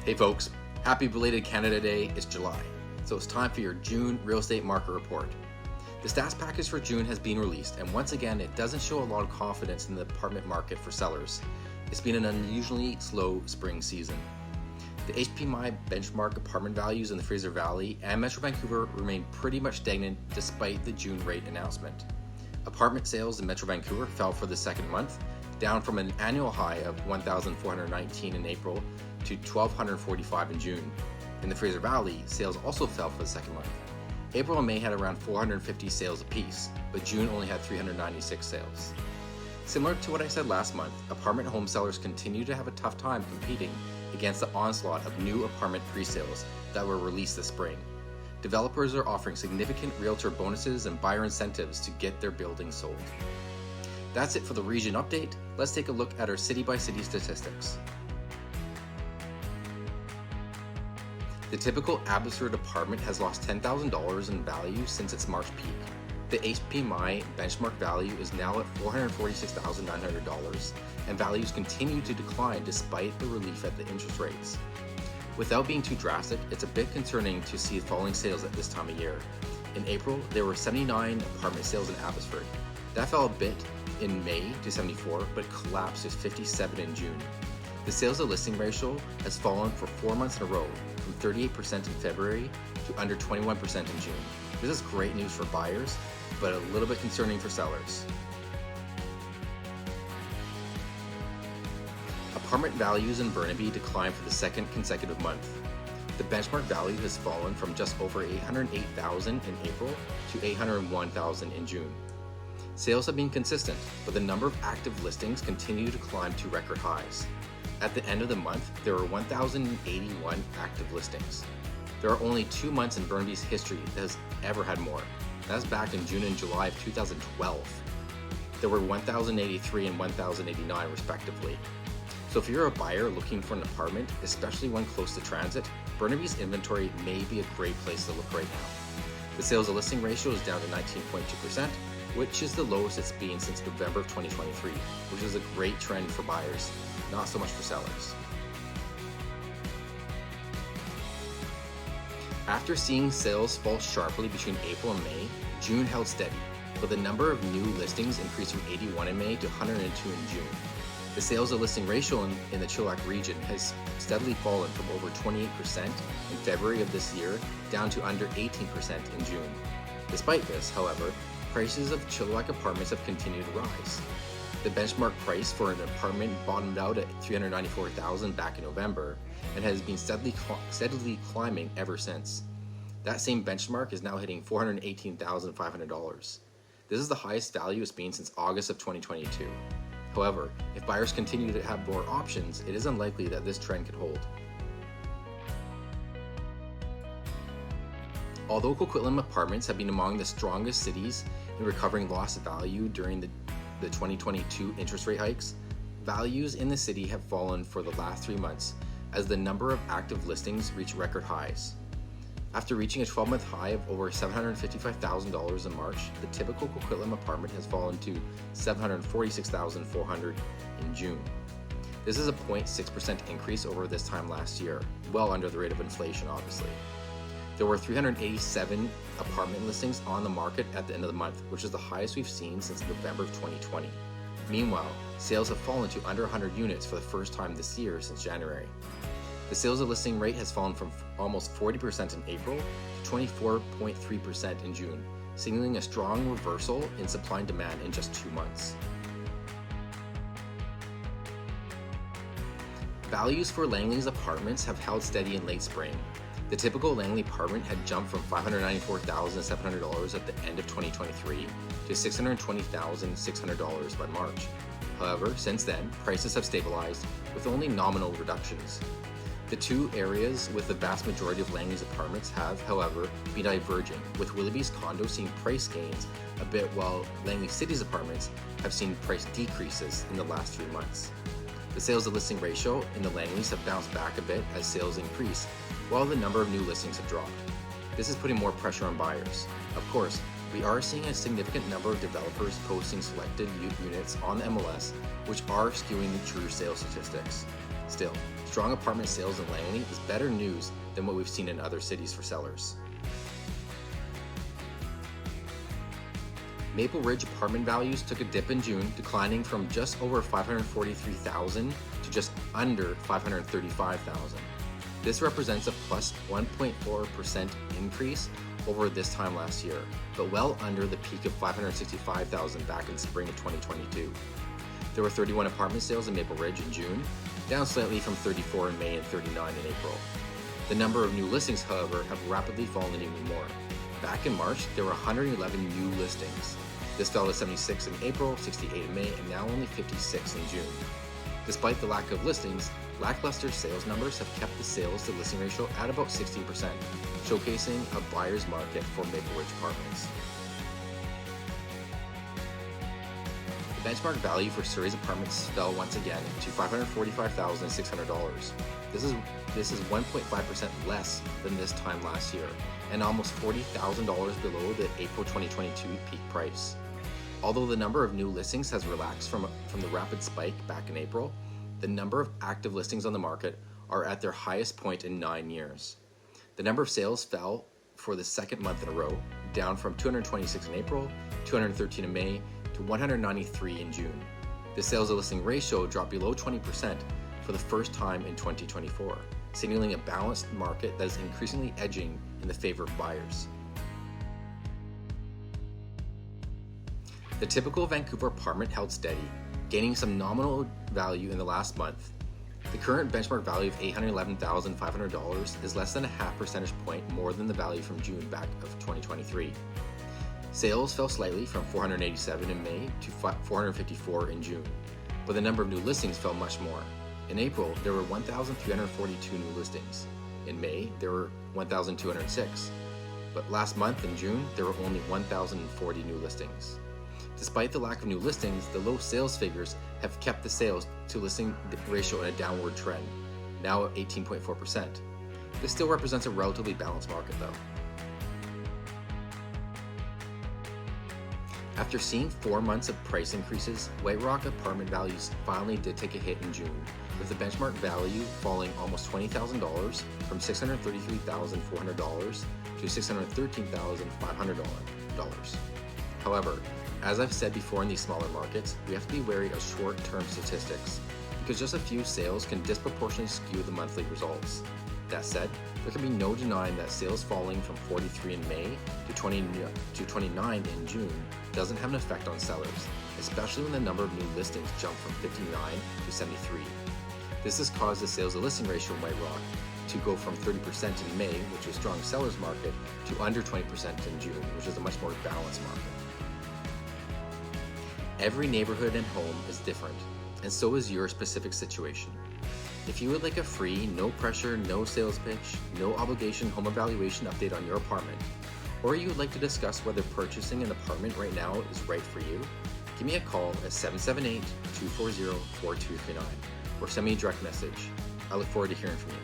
Hey folks, happy belated Canada Day. It's July, so it's time for your June real estate market report. The stats package for June has been released, and once again it doesn't show a lot of confidence in the apartment market for sellers. It's been an unusually slow spring season. The HPI Benchmark Apartment Values in the Fraser Valley and Metro Vancouver remain pretty much stagnant despite the June rate announcement. Apartment sales in Metro Vancouver fell for the second month, down from an annual high of 1,419 in April to 1,245 in June. In the Fraser Valley, sales also fell for the second month. April and May had around 450 sales apiece, but June only had 396 sales. Similar to what I said last month, apartment home sellers continue to have a tough time competing against the onslaught of new apartment presales that were released this spring. Developers are offering significant realtor bonuses and buyer incentives to get their buildings sold. That's it for the region update. Let's take a look at our city-by-city statistics. The typical Abbotsford apartment has lost $10,000 in value since its March peak. The HPI benchmark value is now at $446,900, and values continue to decline despite the relief at the interest rates. Without being too drastic, it's a bit concerning to see falling sales at this time of year. In April, there were 79 apartment sales in Abbotsford. That fell a bit in May to 74, but collapsed to 57 in June. The sales to listing ratio has fallen for 4 months in a row, from 38% in February to under 21% in June. This is great news for buyers, but a little bit concerning for sellers. Apartment values in Burnaby declined for the second consecutive month. The benchmark value has fallen from just over $808,000 in April to $801,000 in June. Sales have been consistent, but the number of active listings continue to climb to record highs. At the end of the month, there were 1,081 active listings. There are only 2 months in Burnaby's history that has ever had more. That's back in June and July of 2012. There were 1,083 and 1,089 respectively. So if you're a buyer looking for an apartment, especially one close to transit, Burnaby's inventory may be a great place to look right now. The sales to listing ratio is down to 19.2%, which is the lowest it's been since November of 2023, which is a great trend for buyers, not so much for sellers. After seeing sales fall sharply between April and May, June held steady, but the number of new listings increased from 81 in May to 102 in June. The sales to listing ratio in the Chilliwack region has steadily fallen from over 28% in February of this year down to under 18% in June. Despite this, however, prices of Chilliwack apartments have continued to rise. The benchmark price for an apartment bottomed out at $394,000 back in November and has been steadily climbing ever since. That same benchmark is now hitting $418,500. This is the highest value it's been since August of 2022. However, if buyers continue to have more options, it is unlikely that this trend could hold. Although Coquitlam apartments have been among the strongest cities in recovering lost value during the 2022 interest rate hikes, values in the city have fallen for the last 3 months as the number of active listings reach record highs. After reaching a 12-month high of over $755,000 in March, the typical Coquitlam apartment has fallen to $746,400 in June. This is a 0.6% increase over this time last year, well under the rate of inflation obviously. There were 387 apartment listings on the market at the end of the month, which is the highest we've seen since November of 2020. Meanwhile, sales have fallen to under 100 units for the first time this year since January. The sales to listing rate has fallen from almost 40% in April to 24.3% in June, signaling a strong reversal in supply and demand in just 2 months. Values for Langleys apartments have held steady in late spring. The typical Langley apartment had jumped from $594,700 at the end of 2023 to $620,600 by March. However, since then, prices have stabilized with only nominal reductions. The two areas with the vast majority of Langley's apartments have, however, been diverging, with Willoughby's condo seeing price gains a bit while Langley City's apartments have seen price decreases in the last 3 months. The sales to listing ratio in the Langleys have bounced back a bit as sales increase, while the number of new listings have dropped. This is putting more pressure on buyers. Of course, we are seeing a significant number of developers posting selected units on the MLS, which are skewing the true sales statistics. Still, strong apartment sales in Langley is better news than what we've seen in other cities for sellers. Maple Ridge apartment values took a dip in June, declining from just over $543,000 to just under $535,000. This represents a plus 1.4% increase over this time last year, but well under the peak of $565,000 back in spring of 2022. There were 31 apartment sales in Maple Ridge in June, down slightly from 34 in May and 39 in April. The number of new listings, however, have rapidly fallen even more. Back in March, there were 111 new listings. This fell to 76 in April, 68 in May, and now only 56 in June. Despite the lack of listings, lackluster sales numbers have kept the sales to listing ratio at about 16%, showcasing a buyer's market for Maple Ridge apartments. The benchmark value for Surrey's apartments fell once again to $545,600. This is 1.5% less than this time last year, and almost $40,000 below the April 2022 peak price. Although the number of new listings has relaxed from the rapid spike back in April, the number of active listings on the market are at their highest point in 9 years. The number of sales fell for the second month in a row, down from 226 in April, 213 in May, to 193 in June. The sales to listing ratio dropped below 20% for the first time in 2024, signaling a balanced market that is increasingly edging in the favor of buyers. The typical Vancouver apartment held steady, gaining some nominal value in the last month. The current benchmark value of $811,500 is less than a half percentage point more than the value from June back of 2023. Sales fell slightly from 487 in May to 454 in June, but the number of new listings fell much more. In April, there were 1,342 new listings. In May, there were 1,206. But last month in June, there were only 1,040 new listings. Despite the lack of new listings, the low sales figures have kept the sales to listing ratio in a downward trend, now at 18.4%. This still represents a relatively balanced market though. After seeing 4 months of price increases, White Rock apartment values finally did take a hit in June, with the benchmark value falling almost $20,000 from $633,400 to $613,500. However, as I've said before in these smaller markets, we have to be wary of short-term statistics, because just a few sales can disproportionately skew the monthly results. That said, there can be no denying that sales falling from 43 in May to 29 in June doesn't have an effect on sellers, especially when the number of new listings jump from 59 to 73. This has caused the sales to listing ratio in White Rock to go from 30% in May, which was a strong seller's market, to under 20% in June, which is a much more balanced market. Every neighborhood and home is different, and so is your specific situation. If you would like a free, no pressure, no sales pitch, no obligation home evaluation update on your apartment, or you would like to discuss whether purchasing an apartment right now is right for you, give me a call at 778-240-4239 or send me a direct message. I look forward to hearing from you.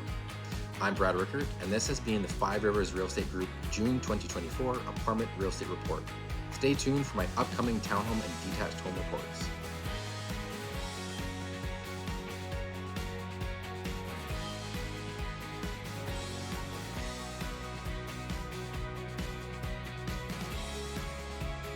I'm Brad Rickard, and this has been the Five Rivers Real Estate Group June 2024 Apartment Real Estate Report. Stay tuned for my upcoming townhome and detached home reports.